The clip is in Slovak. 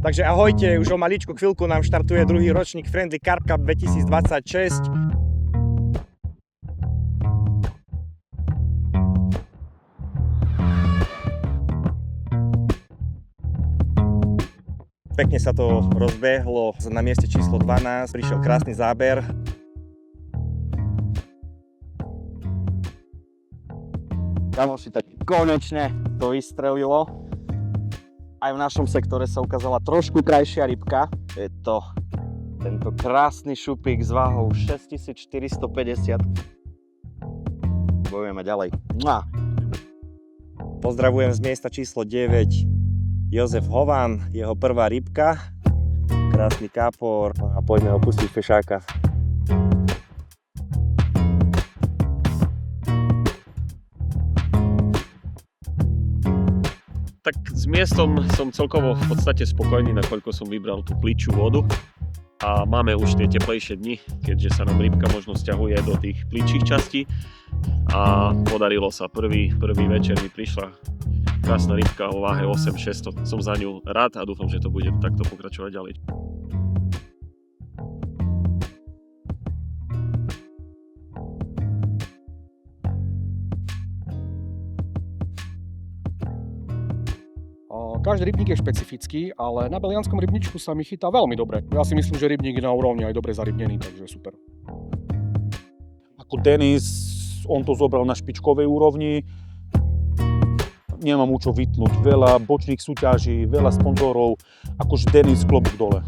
Takže ahojte, už o maličku chvíľku nám štartuje druhý ročník Friendly Carp Cup 2026. Pekne sa to rozbehlo, na mieste číslo 12 prišiel krásny záber. Kamoši, tak konečne to vystrelilo. Aj v našom sektore sa ukázala trošku krajšia rybka. Je to tento krásny šupík s váhou 6450. Bojujeme ďalej. Pozdravujem z miesta číslo 9 Jozef Hovan, jeho prvá rybka. Krásny kápor a poďme ho pustiť fešáka. Tak s miestom som celkovo v podstate spokojný, nakoľko som vybral tú pličiu vodu a máme už tie teplejšie dni, keďže sa nám rybka možno sťahuje do tých pličích častí a podarilo sa. Prvý večer mi prišla krásna rybka o váhe 8600. Som za ňu rád a dúfam, že to bude takto pokračovať ďalej. Každý rybník je špecifický, ale na Belianskom rybničku sa mi chytá veľmi dobre. Ja si myslím, že rybník je na úrovni aj dobre zarybnený, takže super. Ako Denis, on to zobral na špičkovej úrovni. Nemám mu čo vytnúť. Veľa bočných súťaží, veľa sponzorov. Akože Denis, klobúk dole.